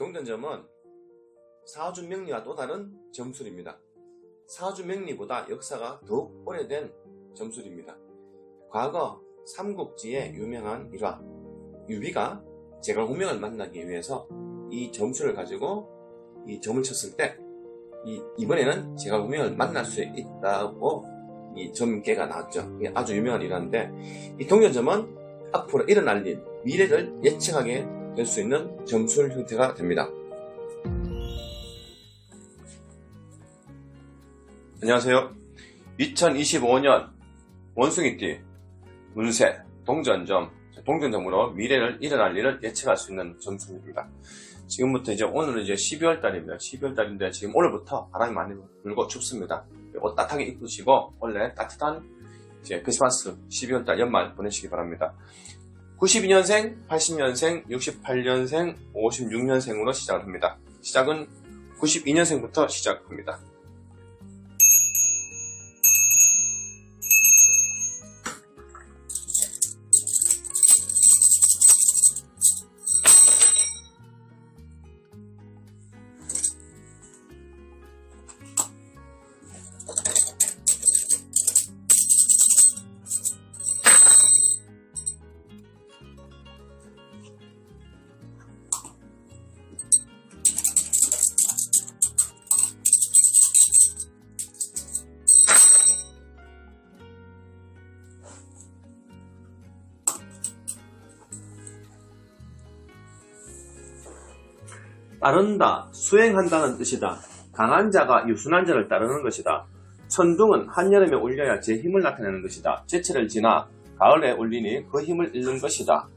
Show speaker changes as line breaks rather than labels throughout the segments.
동전점은 사주명리와 또 다른 점술입니다. 사주명리보다 역사가 더욱 오래된 점술입니다. 과거 삼국지의 유명한 일화 유비가 제갈공명을 만나기 위해서 이 점술을 가지고 이 점을 쳤을 때 이번에는 제갈공명을 만날 수 있다고 이 점괘가 나왔죠. 이게 아주 유명한 일화인데, 이 동전점은 앞으로 일어날 일, 미래를 예측하게 될 수 있는 점술 형태가 됩니다. 안녕하세요. 2025년 원숭이띠 운세 동전점으로 미래를 일어날 일을 예측할 수 있는 점술입니다. 지금부터 오늘은 12월 달입니다. 12월 달인데 지금 오늘부터 바람이 많이 불고 춥습니다. 옷 따뜻하게 입으시고 원래 따뜻한 크리스마스 12월 달 연말 보내시기 바랍니다. 92년생, 80년생, 68년생, 56년생으로 시작을 합니다. 시작은 92년생부터 시작합니다. 따른다, 수행한다는 뜻이다. 강한 자가 유순한 자를 따르는 것이다. 천둥은 한여름에 울려야 제 힘을 나타내는 것이다. 제철을 지나 가을에 울리니 그 힘을 잃는 것이다.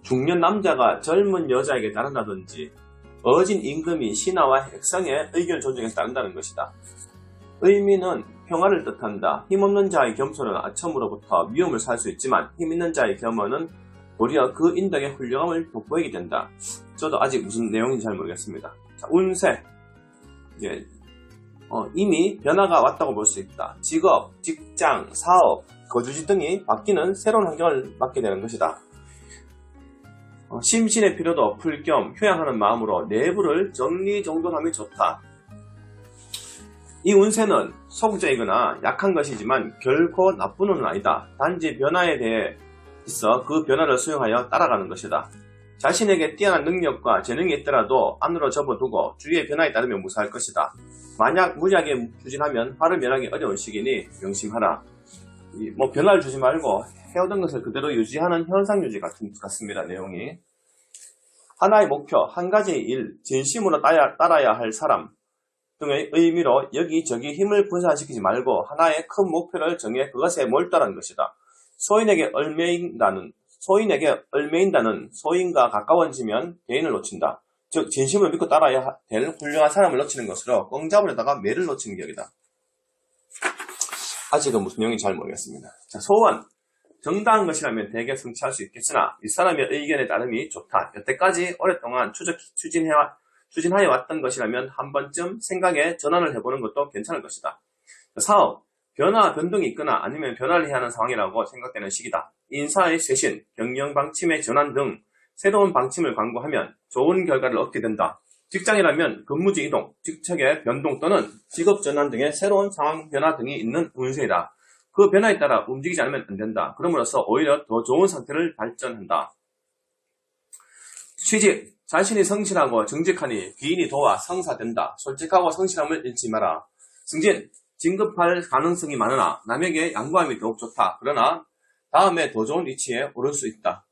중년 남자가 젊은 여자에게 따른다든지 어진 임금이 신하와 백성의 의견을 존중해서 따른다는 것이다. 의미는 평화를 뜻한다. 힘없는 자의 겸손은 아첨으로부터 위험을 살 수 있지만 힘있는 자의 겸허는 도리어 그 인덕의 훌륭함을 돋보이게 된다. 저도 아직 무슨 내용인지 잘 모르겠습니다. 자, 운세. 이미 변화가 왔다고 볼 수 있다. 직업, 직장, 사업, 거주지 등이 바뀌는 새로운 환경을 맞게 되는 것이다. 심신의 피로도 풀 겸 휴양하는 마음으로 내부를 정리정돈함이 좋다. 이 운세는 소극적이거나 약한 것이지만 결코 나쁜 운은 아니다. 단지 변화에 대해 있어 그 변화를 수용하여 따라가는 것이다. 자신에게 뛰어난 능력과 재능이 있더라도 안으로 접어두고 주위의 변화에 따르면 무사할 것이다. 만약 무리하게 추진하면 화를 면하기 어려운 시기니 명심하라. 변화를 주지 말고 해오던 것을 그대로 유지하는 현상 유지 같습니다. 내용이. 하나의 목표, 한 가지의 일, 진심으로 따라야 할 사람 등의 의미로 여기저기 힘을 분산시키지 말고 하나의 큰 목표를 정해 그것에 몰두하는 것이다. 소인에게 얽매인다는 소인과 가까워지면 개인을 놓친다. 즉 진심을 믿고 따라야 될 훌륭한 사람을 놓치는 것으로 꽁잡으려다가 매를 놓치는 격이다. 아직은 무슨 내용인지 잘 모르겠습니다. 자, 소원. 정당한 것이라면 대개 성취할 수 있겠으나 윗사람의 의견에 따름이 좋다. 여태까지 오랫동안 추진하여 왔던 것이라면 한 번쯤 생각에 전환을 해보는 것도 괜찮을 것이다. 사업. 변화, 변동이 있거나 아니면 변화를 해야 하는 상황이라고 생각되는 시기다. 인사의 쇄신, 경영 방침의 전환 등 새로운 방침을 강구하면 좋은 결과를 얻게 된다. 직장이라면 근무지 이동, 직책의 변동 또는 직업 전환 등의 새로운 상황 변화 등이 있는 운세이다. 그 변화에 따라 움직이지 않으면 안 된다. 그럼으로써 오히려 더 좋은 상태를 발전한다. 취직, 자신이 성실하고 정직하니 귀인이 도와 성사된다. 솔직하고 성실함을 잃지 마라. 승진, 진급할 가능성이 많으나 남에게 양보함이 더욱 좋다. 그러나 다음에 더 좋은 위치에 오를 수 있다.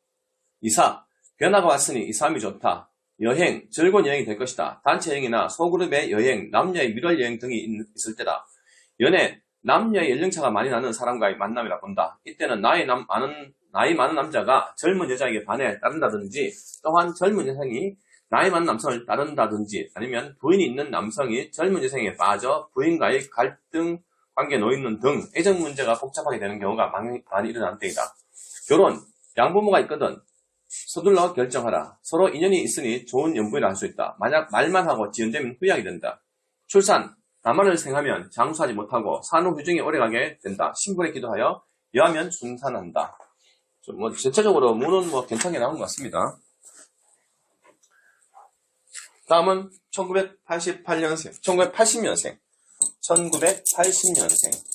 이사, 변화가 왔으니 이사함이 좋다. 여행, 즐거운 여행이 될 것이다. 단체 여행이나 소그룹의 여행, 남녀의 밀월 여행 등이 있을 때다. 연애, 남녀의 연령차가 많이 나는 사람과의 만남이라 본다. 이때는 나이 많은 남자가 젊은 여자에게 반해 따른다든지 또한 젊은 여성이 나이 많은 남성을 따른다든지 아니면 부인이 있는 남성이 젊은 여성에게 빠져 부인과의 갈등 관계에 놓이는 등 애정 문제가 복잡하게 되는 경우가 많이 일어나는 때이다. 결혼, 양부모가 있거든 서둘러 결정하라. 서로 인연이 있으니 좋은 연부이라 할 수 있다. 만약 말만 하고 지연되면 후회하게 된다. 출산, 나만을 생하면 장수하지 못하고 산후유증이 오래가게 된다. 신분에 기도하여 여하면 순산한다. 전체적으로 문은 괜찮게 나온 것 같습니다. 다음은 1988년생, 1980년생, 1980년생.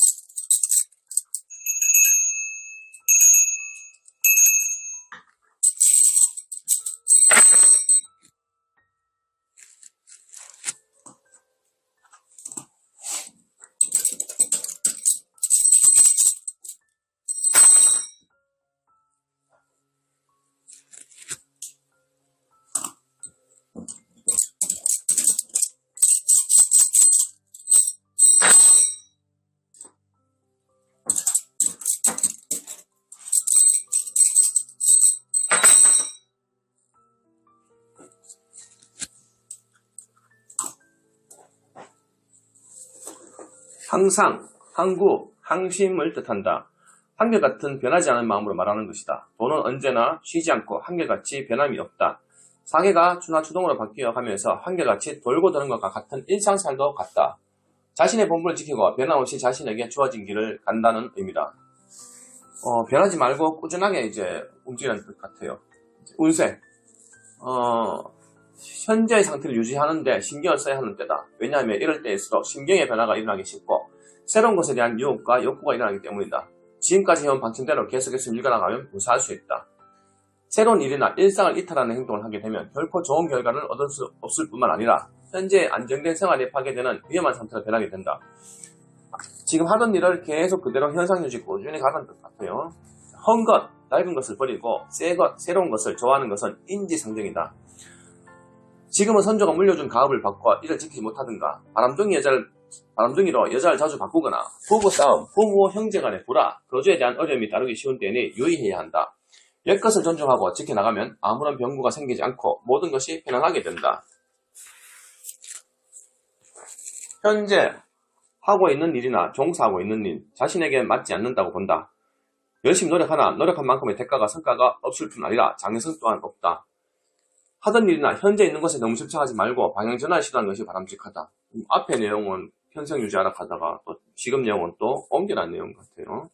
항상, 항구, 항심을 뜻한다. 한결같은 변하지 않은 마음으로 말하는 것이다. 돈은 언제나 쉬지 않고 한결같이 변함이 없다. 사계가 추나추동으로 바뀌어 가면서 한결같이 돌고 도는 것과 같은 일상살도 같다. 자신의 본분을 지키고 변함없이 자신에게 주어진 길을 간다는 의미다. 변하지 말고 꾸준하게 이제 움직이는 뜻 같아요. 운세. 현재의 상태를 유지하는데 신경을 써야 하는 때다. 왜냐하면 이럴 때일수록 심경의 변화가 일어나기 쉽고 새로운 것에 대한 유혹과 욕구가 일어나기 때문이다. 지금까지 해온 방침대로 계속해서 밀어나가면 무사할 수 있다. 새로운 일이나 일상을 이탈하는 행동을 하게 되면 결코 좋은 결과를 얻을 수 없을 뿐만 아니라 현재 안정된 생활에 파괴되는 위험한 상태로 변하게 된다. 지금 하던 일을 계속 그대로 현상 유지 꾸준히 가는 뜻 같아요. 헌 것, 낡은 것을 버리고 새 것, 새로운 것을 좋아하는 것은 인지상정이다. 지금은 선조가 물려준 가업을 바꿔 이를 지키지 못하든가 바람둥이로 여자를 자주 바꾸거나 부부싸움, 부모 형제 간의 불화, 거주에 대한 어려움이 따르기 쉬운 때에는 유의해야 한다. 옛것을 존중하고 지켜나가면 아무런 병구가 생기지 않고 모든 것이 편안하게 된다. 현재 하고 있는 일이나 종사하고 있는 일, 자신에게 맞지 않는다고 본다. 열심히 노력하나 노력한 만큼의 대가가 성과가 없을 뿐 아니라 장애성 또한 없다. 하던 일이나 현재 있는 것에 너무 집착하지 말고 방향 전환을 시도하는 것이 바람직하다. 앞의 내용은 현상 유지하라 하다가 또 지금 내용은 또 옮겨난 내용 같아요.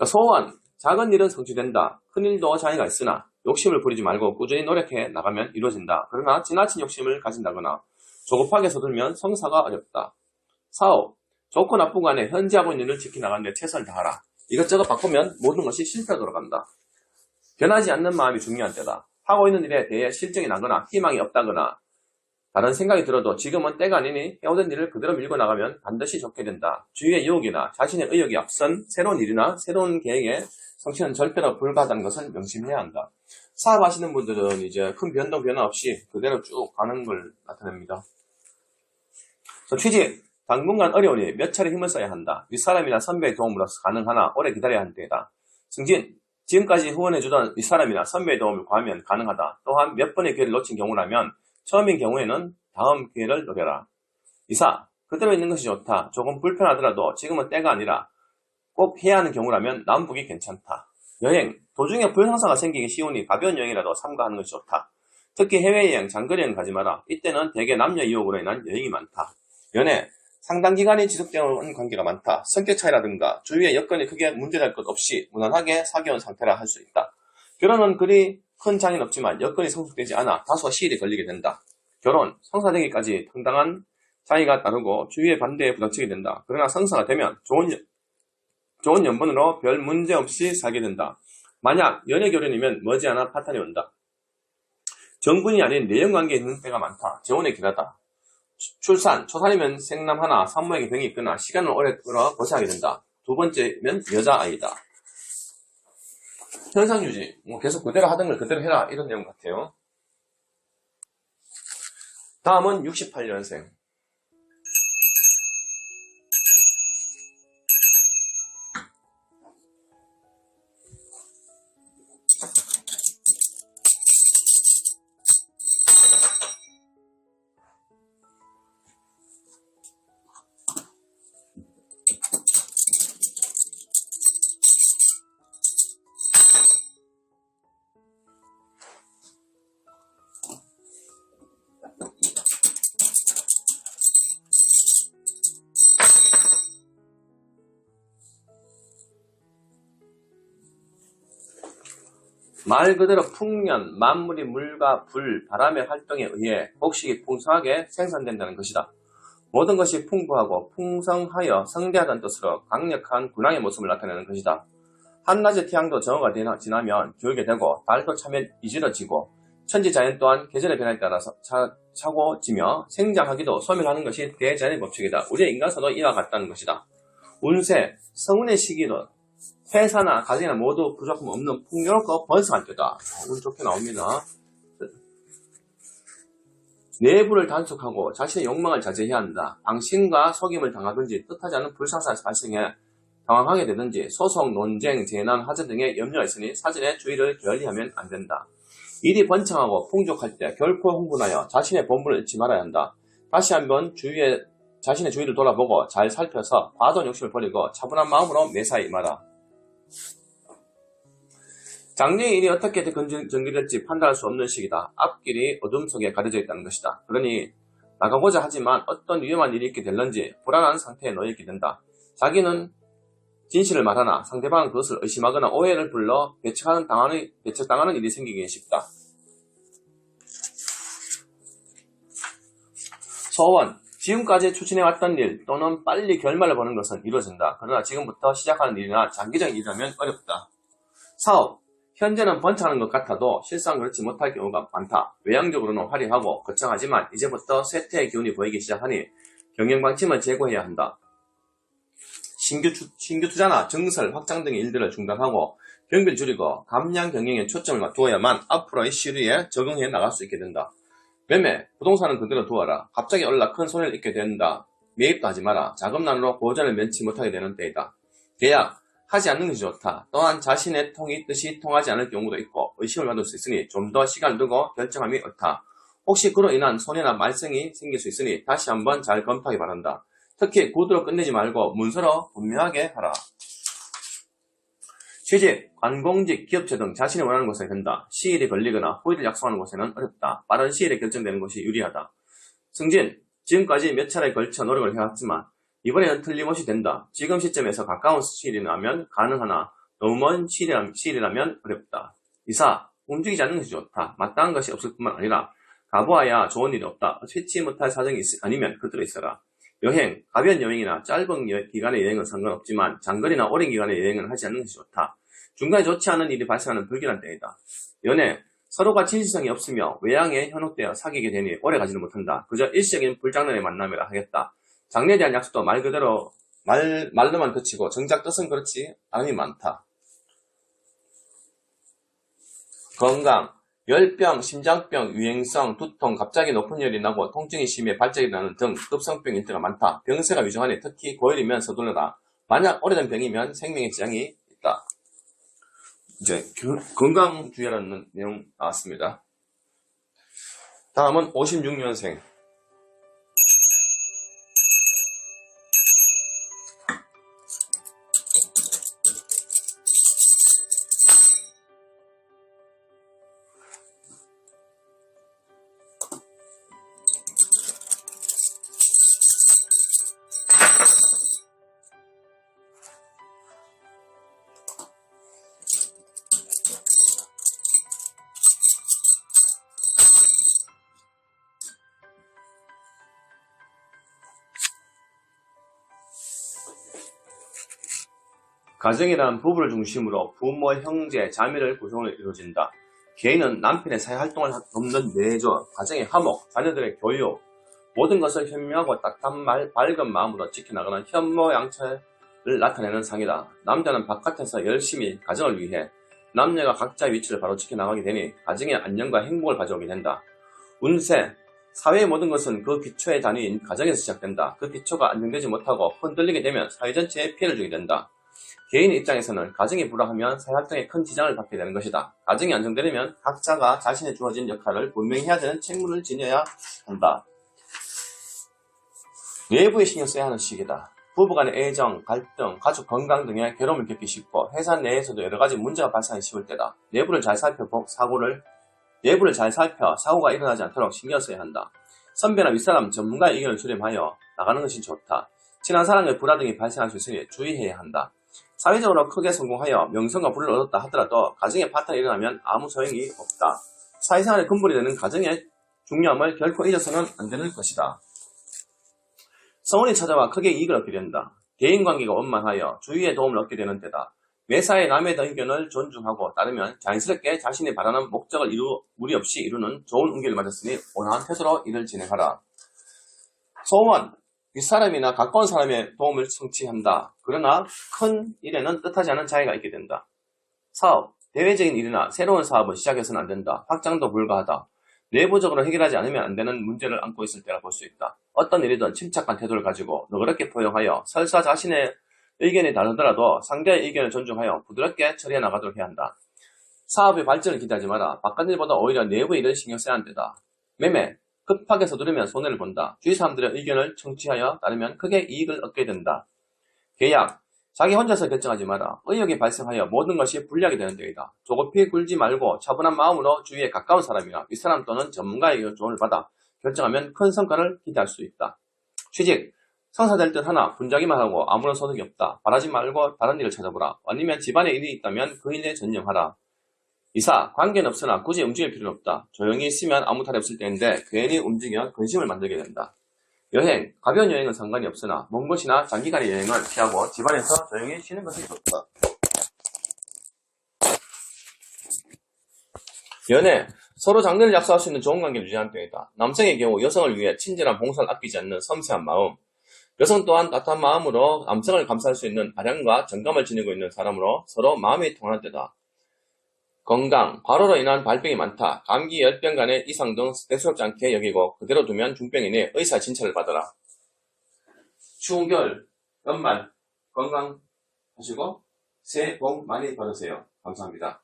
소원, 작은 일은 성취된다. 큰 일도 장애가 있으나 욕심을 부리지 말고 꾸준히 노력해 나가면 이루어진다. 그러나 지나친 욕심을 가진다거나 조급하게 서둘면 성사가 어렵다. 사업, 좋고 나쁘고 간에 현재 하고 있는 일을 지켜나가는 데 최선을 다하라. 이것저것 바꾸면 모든 것이 실패로 돌아간다. 변하지 않는 마음이 중요한 때다. 하고 있는 일에 대해 실증이 나거나 희망이 없다거나 다른 생각이 들어도 지금은 때가 아니니 해오던 일을 그대로 밀고 나가면 반드시 좋게 된다. 주위의 유혹이나 자신의 의욕이 앞선 새로운 일이나 새로운 계획에 성취는 절대로 불가하다는 것을 명심해야 한다. 사업하시는 분들은 이제 큰 변화 없이 그대로 쭉 가는 걸 나타냅니다. 취직, 당분간 어려우니 몇 차례 힘을 써야 한다. 윗사람이나 선배의 도움으로 가능하나 오래 기다려야 하는 때이다. 승진, 지금까지 후원해주던 윗사람이나 선배의 도움을 구하면 가능하다. 또한 몇 번의 기회를 놓친 경우라면 처음인 경우에는 다음 기회를 노려라. 이사, 그대로 있는 것이 좋다. 조금 불편하더라도 지금은 때가 아니라 꼭 해야 하는 경우라면 남북이 괜찮다. 여행, 도중에 불상사가 생기기 쉬우니 가벼운 여행이라도 삼가하는 것이 좋다. 특히 해외여행, 장거리여행 가지 마라. 이때는 대개 남녀 이혹으로 인한 여행이 많다. 연애, 상당 기간이 지속되는 관계가 많다. 성격 차이라든가 주위의 여건이 크게 문제될 것 없이 무난하게 사귀어온 상태라 할 수 있다. 결혼은 그리 큰 장애는 없지만 여건이 성숙되지 않아 다소 시일이 걸리게 된다. 결혼, 성사되기까지 상당한 장애가 따르고 주위의 반대에 부닥치게 된다. 그러나 성사가 되면 좋은 연분으로 별 문제 없이 살게 된다. 만약 연애 결혼이면 머지않아 파탄이 온다. 정군이 아닌 내연관계에 있는 때가 많다. 재혼에 길하다. 출산, 초산이면 생남 하나, 산모에게 병이 있거나 시간을 오래 끌어 고생하게 된다. 두 번째면 여자아이다. 현상유지, 계속 그대로 하던 걸 그대로 해라 이런 내용 같아요. 다음은 68년생. 말 그대로 풍년, 만물이 물과 불, 바람의 활동에 의해 곡식이 풍성하게 생산된다는 것이다. 모든 것이 풍부하고 풍성하여 성대하다는 뜻으로 강력한 군왕의 모습을 나타내는 것이다. 한낮의 태양도 정오가 지나면 기울게 되고 달도 차면 이질어지고 천지자연 또한 계절의 변화에 따라서 차고지며 생장하기도 소멸하는 것이 대자연의 법칙이다. 우리의 인간사도 이와 같다는 것이다. 운세, 성운의 시기로 회사나 가정이나 모두 부족함 없는 풍요롭고 번성할 때다. 운 좋게 나옵니다. 내부를 단속하고 자신의 욕망을 자제해야 한다. 방심과 속임을 당하든지 뜻하지 않은 불상사가 발생해 당황하게 되든지 소송, 논쟁, 재난, 화재 등의 염려가 있으니 사전에 주의를 결리하면 안 된다. 일이 번창하고 풍족할 때 결코 흥분하여 자신의 본분을 잃지 말아야 한다. 다시 한번 자신의 주위를 돌아보고 잘 살펴서 과도한 욕심을 버리고 차분한 마음으로 매사에 임하라. 장래의 일이 어떻게 전개될지 판단할 수 없는 시기다. 앞길이 어둠 속에 가려져 있다는 것이다. 그러니 나가고자 하지만 어떤 위험한 일이 있게 될런지 불안한 상태에 놓여있게 된다. 자기는 진실을 말하나 상대방은 그것을 의심하거나 오해를 불러 배척당하는 일이 생기기 쉽다. 소원, 지금까지 추진해왔던 일 또는 빨리 결말을 보는 것은 이루어진다. 그러나 지금부터 시작하는 일이나 장기적인 일이라면 어렵다. 사업, 현재는 번창하는 것 같아도 실상 그렇지 못할 경우가 많다. 외향적으로는 화려하고 거창하지만 이제부터 쇠퇴의 기운이 보이기 시작하니 경영방침을 제고해야 한다. 신규 투자나 증설, 확장 등의 일들을 중단하고 경비를 줄이고 감량 경영에 초점을 두어야만 앞으로의 시류에 적응해 나갈 수 있게 된다. 매매, 부동산은 그대로 두어라. 갑자기 올라 큰 손해를 입게 된다. 매입도 하지 마라. 자금난으로 고전을 면치 못하게 되는 때이다. 계약, 하지 않는 것이 좋다. 또한 자신의 뜻이 통하지 않을 경우도 있고 의심을 받을 수 있으니 좀 더 시간을 두고 결정함이 옳다. 혹시 그로 인한 손해나 말썽이 생길 수 있으니 다시 한번 잘 검토하기 바란다. 특히 구두로 끝내지 말고 문서로 분명하게 하라. 취직, 관공직, 기업체 등 자신이 원하는 곳에 된다. 시일이 걸리거나 후일을 약속하는 곳에는 어렵다. 빠른 시일에 결정되는 것이 유리하다. 승진, 지금까지 몇 차례에 걸쳐 노력을 해왔지만 이번에는 틀림없이 된다. 지금 시점에서 가까운 시일이라면 가능하나 너무 먼 시일이라면 어렵다. 이사, 움직이지 않는 것이 좋다. 마땅한 것이 없을 뿐만 아니라 가보아야 좋은 일이 없다. 퇴치 못할 사정이 아니면 그대로 있어라. 여행, 가벼운 여행이나 짧은 기간의 여행은 상관없지만 장거리나 오랜 기간의 여행은 하지 않는 것이 좋다. 중간에 좋지 않은 일이 발생하는 불길한 때이다. 연애, 서로가 진실성이 없으며 외양에 현혹되어 사귀게 되니 오래 가지는 못한다. 그저 일시적인 불장난의 만남이라 하겠다. 장래에 대한 약속도 말 그대로 말로만 그치고 정작 뜻은 그렇지 않음이 많다. 건강, 열병, 심장병, 유행성, 두통, 갑자기 높은 열이 나고 통증이 심해 발작이 나는 등 급성병 일대가 많다. 병세가 위중하니 특히 고열이면 서둘러라. 만약 오래된 병이면 생명의 지장이 있다. 이제 건강 주의라는 내용 나왔습니다. 다음은 56년생. 가정이란 부부를 중심으로 부모, 형제, 자매를 구성으로 이루어진다. 개인은 남편의 사회활동을 돕는 내조, 가정의 화목, 자녀들의 교육, 모든 것을 현명하고 따뜻한 밝은 마음으로 지켜나가는 현모양처를 나타내는 상이다. 남자는 바깥에서 열심히 가정을 위해 남녀가 각자의 위치를 바로 지켜나가게 되니 가정의 안녕과 행복을 가져오게 된다. 운세, 사회의 모든 것은 그 기초의 단위인 가정에서 시작된다. 그 기초가 안정되지 못하고 흔들리게 되면 사회 전체에 피해를 주게 된다. 개인의 입장에서는 가정이 불화하면 사회활동에 큰 지장을 받게 되는 것이다. 가정이 안정되려면 각자가 자신의 주어진 역할을 분명히 해야 되는 책무를 지녀야 한다. 외부에 신경 써야 하는 시기다. 부부간의 애정, 갈등, 가족 건강 등의 괴로움을 겪기 쉽고 회사 내에서도 여러가지 문제가 발생하기 쉬울 때다. 내부를 잘 살펴 사고가 일어나지 않도록 신경 써야 한다. 선배나 윗사람, 전문가의 의견을 수렴하여 나가는 것이 좋다. 친한 사람의 불화 등이 발생할 수 있으니 주의해야 한다. 사회적으로 크게 성공하여 명성과 부를 얻었다 하더라도 가정의 파탄이 일어나면 아무 소용이 없다. 사회생활의 근본이 되는 가정의 중요함을 결코 잊어서는 안 되는 것이다. 성운이 찾아와 크게 이익을 얻게 된다. 대인관계가 원만하여 주위의 도움을 얻게 되는 데다. 매사에 남의 의견을 존중하고 따르면 자연스럽게 자신이 바라는 목적을 무리 없이 이루는 좋은 운기를 맞았으니 온화한 태도로 일을 진행하라. 소원, 윗사람이나 가까운 사람의 도움을 성취한다. 그러나 큰 일에는 뜻하지 않은 차이가 있게 된다. 사업, 대외적인 일이나 새로운 사업을 시작해서는 안 된다. 확장도 불가하다. 내부적으로 해결하지 않으면 안 되는 문제를 안고 있을 때라 볼 수 있다. 어떤 일이든 침착한 태도를 가지고 너그럽게 포용하여 설사 자신의 의견이 다르더라도 상대의 의견을 존중하여 부드럽게 처리해 나가도록 해야 한다. 사업의 발전을 기대하지 마라. 바깥 일보다 오히려 내부 일을 신경 써야 한다. 매매, 급하게 서두르면 손해를 본다. 주위 사람들의 의견을 청취하여 따르면 크게 이익을 얻게 된다. 계약, 자기 혼자서 결정하지 마라. 의욕이 발생하여 모든 것이 불리하게 되는 데이다. 조급히 굴지 말고 차분한 마음으로 주위에 가까운 사람이나 윗사람 또는 전문가의 조언을 받아 결정하면 큰 성과를 기대할 수 있다. 취직, 성사될 듯 하나 분자기만 하고 아무런 소득이 없다. 바라지 말고 다른 일을 찾아보라. 아니면 집안에 일이 있다면 그 일에 전념하라. 이사, 관계는 없으나 굳이 움직일 필요는 없다. 조용히 있으면 아무 탈이 없을 때인데 괜히 움직여 근심을 만들게 된다. 여행, 가벼운 여행은 상관이 없으나 먼 곳이나 장기간의 여행을 피하고 집안에서 조용히 쉬는 것이 좋다. 연애, 서로 장래를 약속할 수 있는 좋은 관계를 유지하는 때이다. 남성의 경우 여성을 위해 친절한 봉사를 아끼지 않는 섬세한 마음, 여성 또한 따뜻한 마음으로 남성을 감싸할 수 있는 아량과 정감을 지니고 있는 사람으로 서로 마음이 통하는 때다. 건강, 과로로 인한 발병이 많다. 감기, 열병 간의 이상 등 대수롭지 않게 여기고 그대로 두면 중병이니 의사 진찰을 받아라. 추운 겨울, 연말 건강하시고 새해 복 많이 받으세요. 감사합니다.